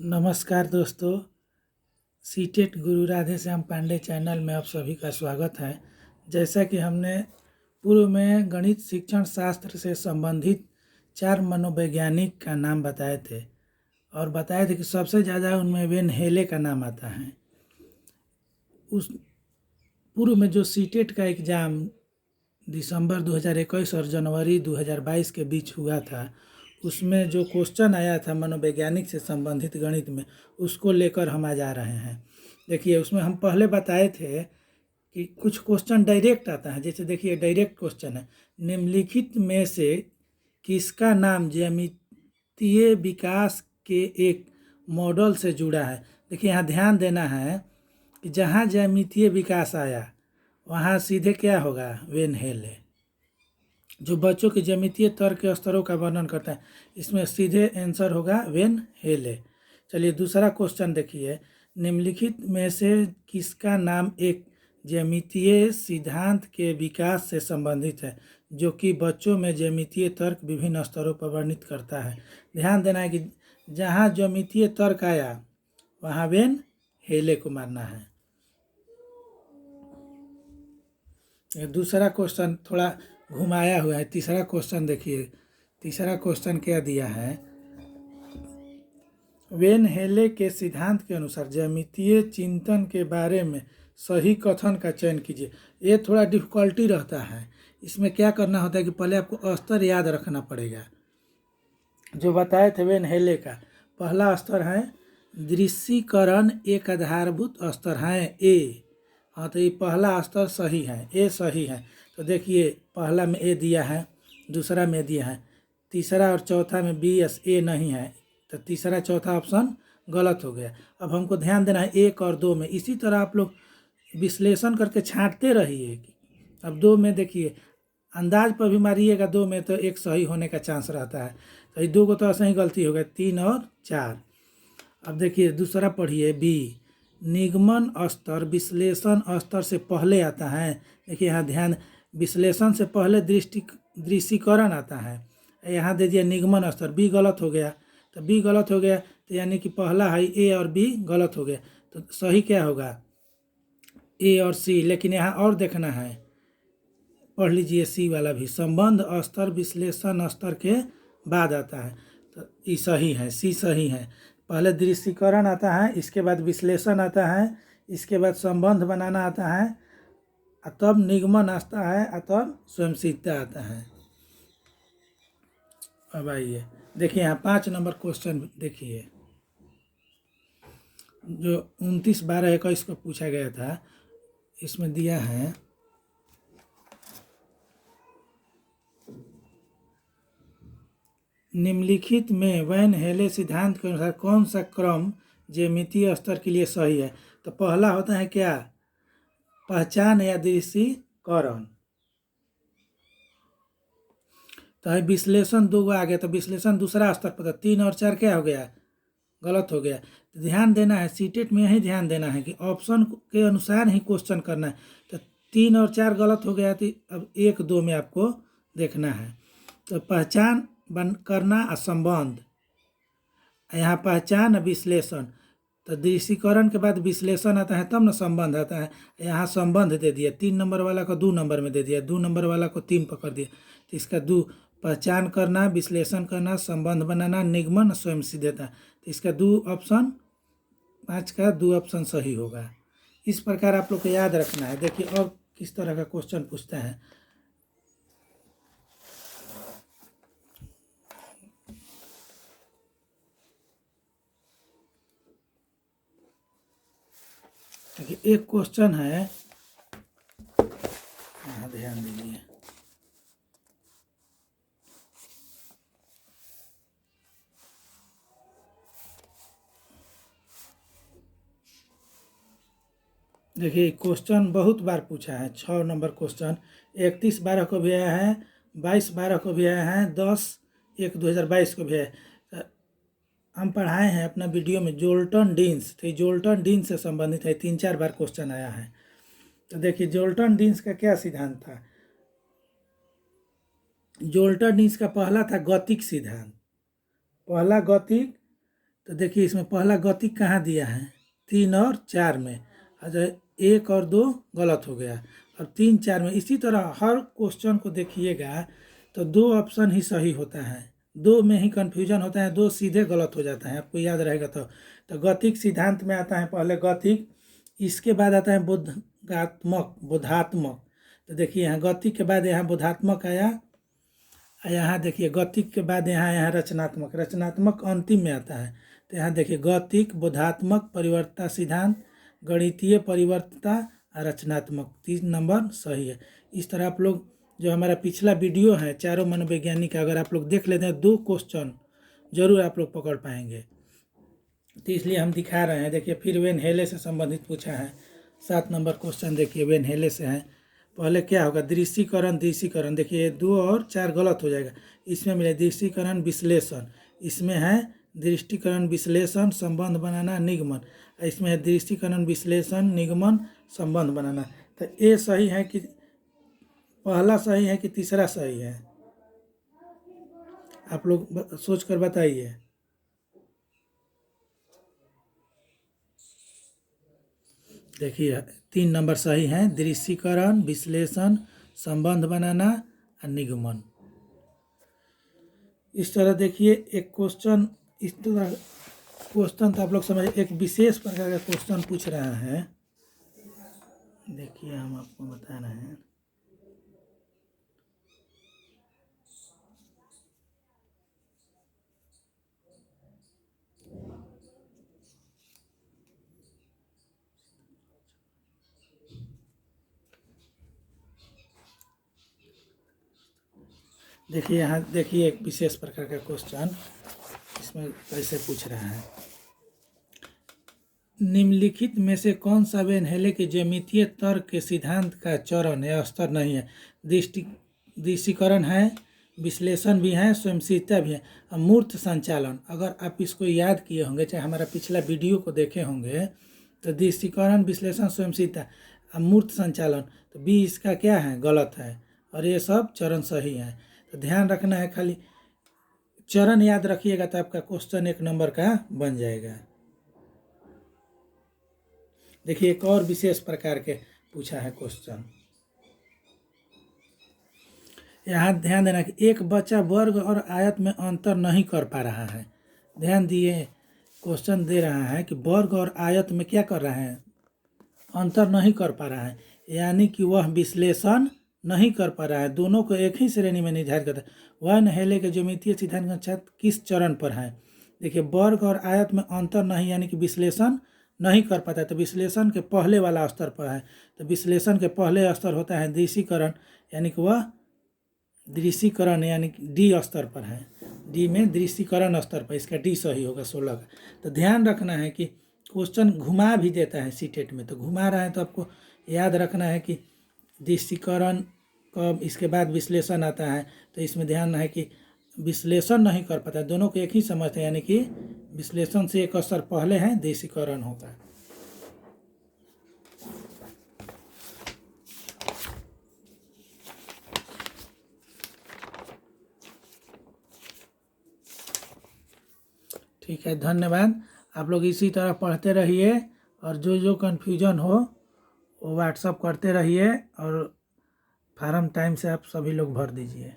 नमस्कार दोस्तों, सीटेट गुरु राधेश्याम पांडे चैनल में आप सभी का स्वागत है। जैसा कि हमने पूर्व में गणित शिक्षण शास्त्र से संबंधित 4 मनोवैज्ञानिक का नाम बताए थे और बताए थे कि सबसे ज़्यादा उनमें वेन हेले का नाम आता है। उस पूर्व में जो सीटेट का एग्ज़ाम दिसंबर 2021 और जनवरी 2022 के बीच हुआ था, उसमें जो क्वेश्चन आया था मनोवैज्ञानिक से संबंधित गणित में, उसको लेकर हम आज आ रहे हैं। देखिए, उसमें हम पहले बताए थे कि कुछ क्वेश्चन डायरेक्ट आता है। जैसे देखिए, डायरेक्ट क्वेश्चन है, निम्नलिखित में से किसका नाम ज्यामितीय विकास के एक मॉडल से जुड़ा है। देखिए, यहाँ ध्यान देना है कि जहाँ ज्यामितीय विकास आया वहाँ सीधे क्या होगा, वेन हेले, जो बच्चों के ज्यामितीय तर्क के स्तरों का वर्णन करता है। इसमें सीधे आंसर होगा वेन हेले। चलिए, दूसरा क्वेश्चन देखिए, निम्नलिखित में से किसका नाम एक ज्यामितीय सिद्धांत के विकास से संबंधित है जो कि बच्चों में ज्यामितीय तर्क विभिन्न स्तरों पर वर्णित करता है। ध्यान देना है कि जहाँ ज्यामितीय तर्क आया वहाँ वेन हेले को मानना है। दूसरा क्वेश्चन थोड़ा घुमाया हुआ है। तीसरा क्वेश्चन देखिए, तीसरा क्वेश्चन क्या दिया है, वेन हेले के सिद्धांत के अनुसार ज्यामितीय चिंतन के बारे में सही कथन का चयन कीजिए। ये थोड़ा डिफिकल्टी रहता है। इसमें क्या करना होता है कि पहले आपको स्तर याद रखना पड़ेगा। जो बताए थे वेन हेले का पहला स्तर है दृश्यीकरण, एक आधारभूत स्तर है ए। हाँ, तो ये पहला स्तर सही है, ए सही है। तो देखिए, पहला में ए दिया है, दूसरा में दिया है, तीसरा और चौथा में बी एस ए नहीं है, तो तीसरा चौथा ऑप्शन गलत हो गया। अब हमको ध्यान देना है 1 और 2 में। इसी तरह आप लोग विश्लेषण करके छांटते रहिए। अब 2 में देखिए, अंदाज पर भी मारिएगा 2 में तो एक सही होने का चांस रहता है। तो ये 2 को तो ऐसा ही गलती हो गया, 3 और 4। अब देखिए, दूसरा पढ़िए, बी, निगमन स्तर विश्लेषण स्तर से पहले आता है। देखिए, यहाँ ध्यान, विश्लेषण से पहले दृश्यीकरण आता है। यहाँ दे दिया निगमन स्तर, बी गलत हो गया। तो बी गलत हो गया तो यानी कि पहला है ए और बी गलत हो गया। तो सही क्या होगा, ए और सी। लेकिन यहाँ और देखना है, पढ़ लीजिए सी वाला भी, संबंध स्तर विश्लेषण स्तर के बाद आता है। तो ये सही है, सी सही है। पहले दृश्यीकरण आता है, इसके बाद विश्लेषण आता है, इसके बाद संबंध बनाना आता है, तब निगमन आता है, तब स्वयंसिद्धता आता है। अब आइए देखिए, यहाँ 5 नंबर क्वेश्चन देखिए, जो 29/12/21 को पूछा गया था। इसमें दिया है, निम्नलिखित में वैन हेले सिद्धांत के अनुसार कौन सा क्रम ज्यामितीय स्तर के लिए सही है। तो पहला होता है क्या, पहचान या दृश्यीकरण। तो है विश्लेषण 2 आ गया, तो विश्लेषण दूसरा स्तर पर था। 3 और 4 क्या हो गया, गलत हो गया। तो ध्यान देना है, सीटेट में यही ध्यान देना है कि ऑप्शन के अनुसार ही क्वेश्चन करना है। तो 3 और 4 गलत हो गया, तो अब 1 2 में आपको देखना है। तो पहचान करना और संबंध, यहाँ पहचान विश्लेषण, तो दृश्यीकरण के बाद विश्लेषण आता है तब ना संबंध आता है। यहाँ संबंध दे दिया, 3 नंबर वाला को 2 नंबर में दे दिया, 2 नंबर वाला को 3 पकड़ दिया। तो इसका 2, पहचान करना, विश्लेषण करना, संबंध बनाना, निगमन, स्वयं सिद्धता। तो इसका 2 ऑप्शन, 5 का 2 ऑप्शन सही होगा। इस प्रकार आप लोग को याद रखना है। देखिए और किस तरह का क्वेश्चन पूछता है। देखिए, एक क्वेश्चन है, हाँ ध्यान दीजिए, देखिए क्वेश्चन बहुत बार पूछा है। 6 नंबर क्वेश्चन 31/12 को भी आया है, 22/12 को भी आया है, 10/1/2022 को भी आया है। हम पढ़ाए हैं अपना वीडियो में जोल्टन डीन्स, तो जोल्टन डीन्स से संबंधित है, 3-4 बार क्वेश्चन आया है। तो देखिए, जोल्टन डीन्स का क्या सिद्धांत था। जोल्टन डीन्स का पहला था गतिक सिद्धांत। पहला गतिक तो देखिए इसमें पहला गतिक कहाँ दिया है, 3 और 4 में, और 1 और 2 गलत हो गया, अब 3 4 में। इसी तरह हर क्वेश्चन को देखिएगा तो 2 ऑप्शन ही सही होता है, 2 में ही कन्फ्यूजन होता है, 2 सीधे गलत हो जाता है, आपको याद रहेगा। तो गतिक सिद्धांत में आता है पहले गतिक, इसके बाद आता है बोधात्मक। तो देखिए यहाँ गतिक के बाद यहाँ बोधात्मक आया, यहाँ देखिए गतिक के बाद यहाँ रचनात्मक अंतिम में आता है। तो यहाँ देखिए गतिक, बोधात्मक, परिवर्तता सिद्धांत, गणितीय परिवर्तता और रचनात्मक, 3 नंबर सही है। इस तरह आप लोग जो हमारा पिछला वीडियो है चारों मनोवैज्ञानिक का, अगर आप लोग देख लेते हैं 2 क्वेश्चन जरूर आप लोग पकड़ पाएंगे, तो इसलिए हम दिखा रहे हैं। देखिए फिर वेन हेले से संबंधित पूछा है, 7 नंबर क्वेश्चन देखिए वेन हेले से है। पहले क्या होगा, दृश्यीकरण, देखिए 2 और 4 गलत हो जाएगा, इसमें मिले दृश्यीकरण विश्लेषण, इसमें है दृष्टिकरण विश्लेषण संबंध बनाना निगमन, इसमें है दृष्टिकरण विश्लेषण निगमन संबंध बनाना। तो ये सही है कि पहला सही है कि तीसरा सही है, आप लोग सोच कर बताइए। देखिए 3 नंबर सही है, दृश्यीकरण विश्लेषण संबंध बनाना और निगमन। इस तरह देखिए एक क्वेश्चन, इस तरह क्वेश्चन तो आप लोग समझ, एक विशेष प्रकार का क्वेश्चन पूछ रहा है। देखिए हम आपको बता रहे हैं, देखिए यहाँ देखिए एक विशेष प्रकार का क्वेश्चन इसमें कैसे पूछ रहा है, निम्नलिखित में से कौन सा वेन हेले के ज्यामितीय तर्क के सिद्धांत का चरण या स्तर नहीं है। दृश्यीकरण है, विश्लेषण भी है, स्वयंसिद्धता भी है, अमूर्त संचालन। अगर आप इसको याद किए होंगे, चाहे हमारा पिछला वीडियो को देखे होंगे, तो दृश्यीकरण विश्लेषण स्वयंसिद्धता अमूर्त संचालन, तो बी इसका क्या है, गलत है, और ये सब चरण सही है। तो ध्यान रखना है, खाली चरण याद रखिएगा तो आपका क्वेश्चन 1 नंबर का बन जाएगा। देखिए एक और विशेष प्रकार के पूछा है क्वेश्चन, यहाँ ध्यान देना कि एक बच्चा वर्ग और आयत में अंतर नहीं कर पा रहा है। ध्यान दिए, क्वेश्चन दे रहा है कि वर्ग और आयत में क्या कर रहा है, अंतर नहीं कर पा रहा है, यानी कि वह विश्लेषण नहीं कर पा रहा है, दोनों को एक ही श्रेणी में निर्धारित करता है। वेन हेले के ज्यामितीय सिद्धांत का छात्र किस चरण पर है। देखिए वर्ग और आयत में अंतर नहीं, यानी कि विश्लेषण नहीं कर पाता है, तो विश्लेषण के पहले वाला स्तर पर है। तो विश्लेषण के पहले स्तर होता है दृश्यीकरण, यानी कि वह दृश्यीकरण यानी कि डी स्तर पर है, डी में दृश्यीकरण स्तर पर, इसका डी सही होगा 16 का। तो ध्यान रखना है कि क्वेश्चन घुमा भी देता है सीटेट में, तो घुमा रहा है तो आपको याद रखना है कि दृश्यीकरण कब, इसके बाद विश्लेषण आता है, तो इसमें ध्यान है कि विश्लेषण नहीं कर पाता, दोनों को एक ही समझते हैं, यानी कि विश्लेषण से एक स्तर पहले है, दृश्यीकरण होगा। ठीक है, धन्यवाद। आप लोग इसी तरह पढ़ते रहिए, और जो कन्फ्यूजन हो वो व्हाट्सअप करते रहिए, और फार्म टाइम से आप सभी लोग भर दीजिए।